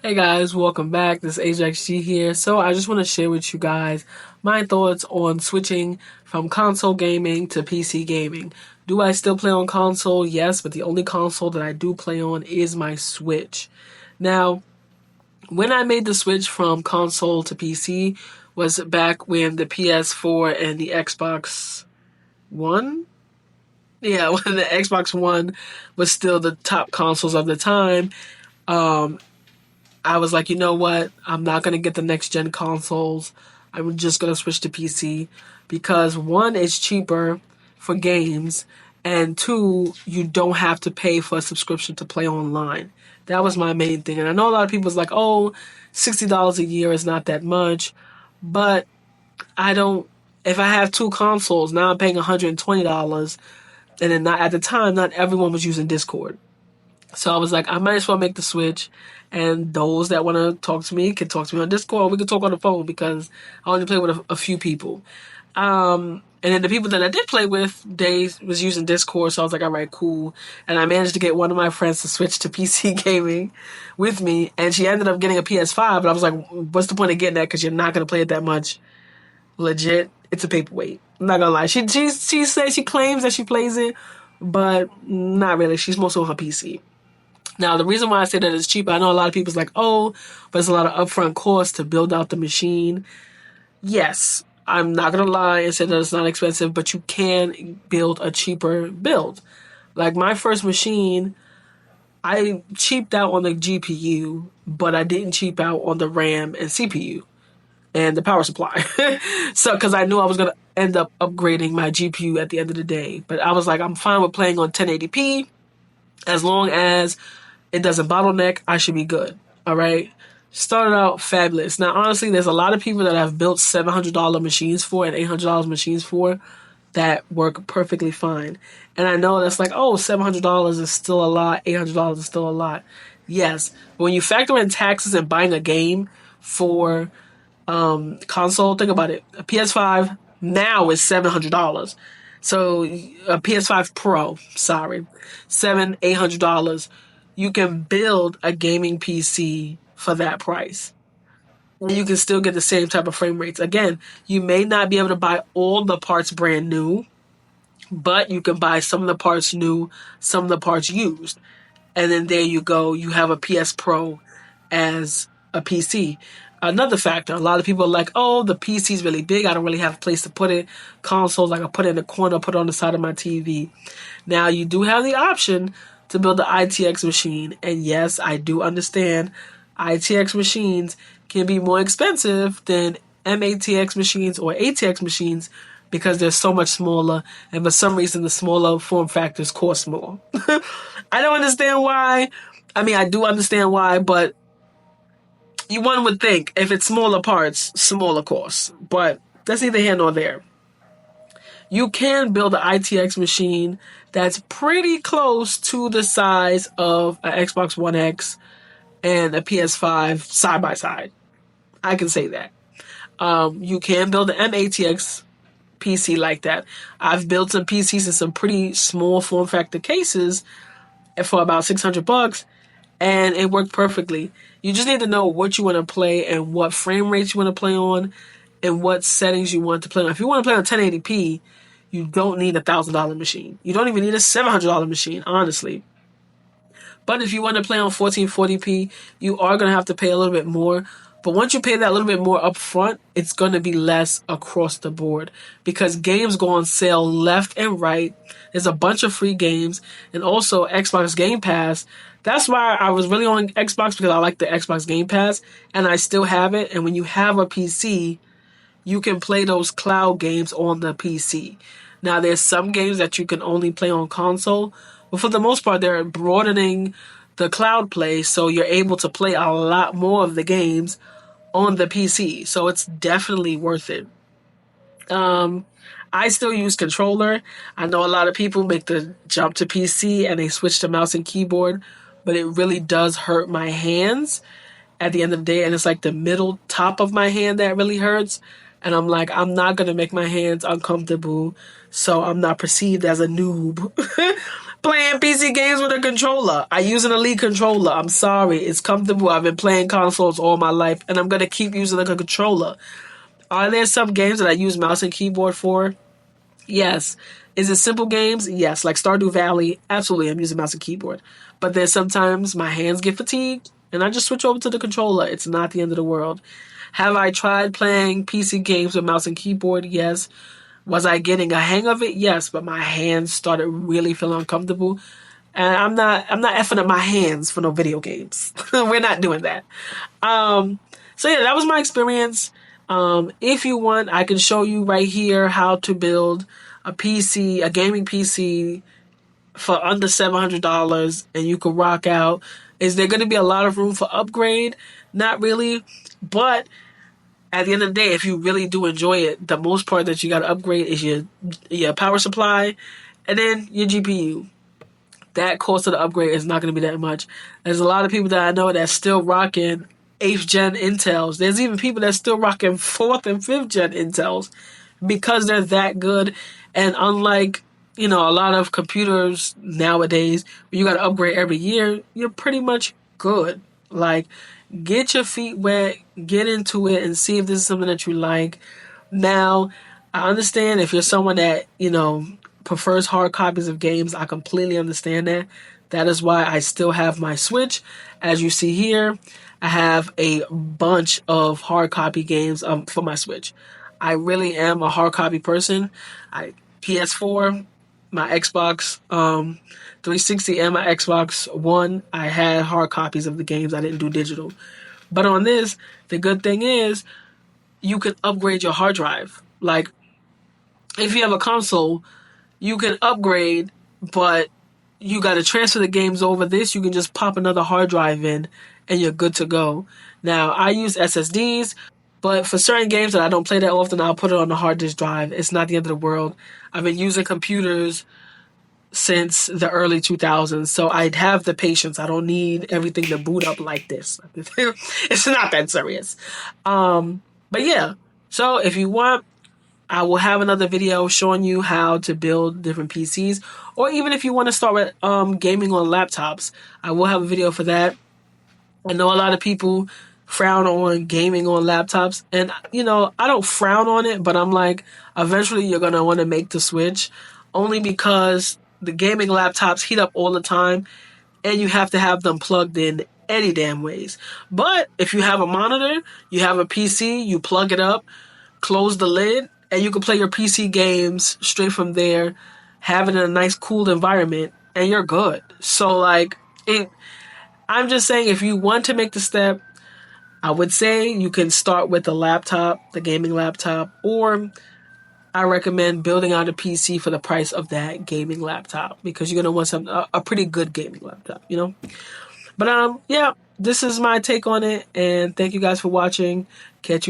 Hey guys, welcome back. This is AJXG here. So I just want to share with you guys my thoughts on switching from console gaming to PC gaming. Do I still play on console? Yes, but the only console that I do play on is my Switch. Now, when I made the switch from console to PC was back when the PS4 and the Xbox One, yeah, when the Xbox One was still the top consoles of the time. Um, I was like, you know what? I'm not going to get the next gen consoles. I'm just going to switch to PC because one, it's cheaper for games, and two, you don't have to pay for a subscription to play online. That was my main thing. And I know a lot of people was like, oh, $60 a year is not that much, but I don't. If I have two consoles, now I'm paying $120, and then not at the time, not everyone was using Discord. So I was like, I might as well make the switch. And those that want to talk to me can talk to me on Discord. Or we can talk on the phone because I only play with a few people. And then the people that I did play with, they was using Discord. So I was like, all right, cool. And I managed to get one of my friends to switch to PC gaming with me. And she ended up getting a PS5. But I was like, what's the point of getting that? Because you're not going to play it that much. Legit, it's a paperweight. I'm not going to lie. She says she claims that she plays it, but not really. She's mostly on her PC. Now, the reason why I say that it's cheap, I know a lot of people's like, oh, but it's a lot of upfront costs to build out the machine. Yes, I'm not going to lie and say that it's not expensive, but you can build a cheaper build. Like my first machine, I cheaped out on the GPU, but I didn't cheap out on the RAM and CPU and the power supply. So, because I knew I was going to end up upgrading my GPU at the end of the day. But I was like, I'm fine with playing on 1080p as long as it doesn't bottleneck, I should be good. All right. Started out fabulous. Now, honestly, there's a lot of people that I've built $700 machines for and $800 machines for that work perfectly fine. And I know that's like, oh, $700 is still a lot. $800 is still a lot. Yes. But when you factor in taxes and buying a game for console, think about it. A PS5 now is $700. So a PS5 Pro, sorry, $800. You can build a gaming PC for that price. And you can still get the same type of frame rates. Again, you may not be able to buy all the parts brand new, but you can buy some of the parts new, some of the parts used. And then there you go. You have a PS Pro as a PC. Another factor, a lot of people are like, oh, the PC is really big. I don't really have a place to put it. Consoles, like I put it in the corner, put it on the side of my TV. Now, you do have the option to build the ITX machine. And yes, I do understand ITX machines can be more expensive than MATX machines or ATX machines because they're so much smaller. And for some reason, the smaller form factors cost more. I don't understand why. I mean, I do understand why, but one would think if it's smaller parts, smaller costs. But that's neither here nor there. You can build an ITX machine that's pretty close to the size of an Xbox One X and a PS5 side by side. I can say that. You can build an MATX PC like that. I've built some PCs in some pretty small form factor cases for about $600, and it worked perfectly. You just need to know what you want to play and what frame rates you want to play on and what settings you want to play on. If you want to play on 1080p, you don't need $1,000 machine. You don't even need a $700 machine, honestly. But if you want to play on 1440p, you are going to have to pay a little bit more. But once you pay that little bit more up front, it's going to be less across the board because games go on sale left and right. There's a bunch of free games and also Xbox Game Pass. That's why I was really on Xbox because I like the Xbox Game Pass and I still have it. And when you have a PC, you can play those cloud games on the PC. Now, there's some games that you can only play on console, but for the most part, they're broadening the cloud play so you're able to play a lot more of the games on the PC. So it's definitely worth it. I still use controller. I know a lot of people make the jump to PC and they switch to mouse and keyboard, but it really does hurt my hands at the end of the day. And it's like the middle top of my hand that really hurts. And I'm like, I'm not going to make my hands uncomfortable so I'm not perceived as a noob playing PC games with a controller. I use an Elite controller. I'm sorry. It's comfortable. I've been playing consoles all my life, and I'm going to keep using a controller. Are there some games that I use mouse and keyboard for? Yes. Is it simple games? Yes. Like Stardew Valley? Absolutely. I'm using mouse and keyboard. But then sometimes my hands get fatigued, and I just switch over to the controller. It's not the end of the world. Have I tried playing PC games with mouse and keyboard? Yes. Was I getting a hang of it? Yes, but my hands started really feeling uncomfortable. And I'm not effing up my hands for no video games. We're not doing that. So yeah, that was my experience. If you want, I can show you right here how to build a PC, a gaming PC for under $700, and you can rock out. Is there going to be a lot of room for upgrade? Not really, but at the end of the day, if you really do enjoy it, the most part that you got to upgrade is your power supply, and then your GPU. That cost of the upgrade is not going to be that much. There's a lot of people that I know that's still rocking 8th gen Intels. There's even people that's still rocking 4th and 5th gen Intels because they're that good. And unlike, a lot of computers nowadays, where you got to upgrade every year, you're pretty much good. Like, get your feet wet, get into it, and see if this is something that you like. Now, I understand if you're someone that, prefers hard copies of games. I completely understand that. That is why I still have my Switch. As you see here, I have a bunch of hard copy games for my Switch. I really am a hard copy person. PS4, my Xbox 360 and my Xbox One, I had hard copies of the games. I didn't do digital. But on this, the good thing is you can upgrade your hard drive. Like, if you have a console, you can upgrade, but you got to transfer the games over. This, you can just pop another hard drive in and you're good to go. Now, I use SSDs, but for certain games that I don't play that often, I'll put it on the hard disk drive. It's not the end of the world. I've been using computers since the early 2000s, so I'd have the patience. I don't need everything to boot up like this. It's not that serious. But yeah, so if you want, I will have another video showing you how to build different PCs, or even if you want to start with gaming on laptops, I will have a video for that. I know a lot of people frown on gaming on laptops, and I don't frown on it, but I'm like, eventually you're gonna want to make the switch, only because the gaming laptops heat up all the time, and you have to have them plugged in any damn ways. But if you have a monitor, you have a PC, you plug it up, close the lid, and you can play your PC games straight from there, have it in a nice cooled environment, and you're good. So I'm just saying, if you want to make the step, I would say you can start with the laptop, the gaming laptop, or I recommend building out a PC for the price of that gaming laptop, because you're going to want a pretty good gaming laptop, But yeah, this is my take on it, and thank you guys for watching. Catch you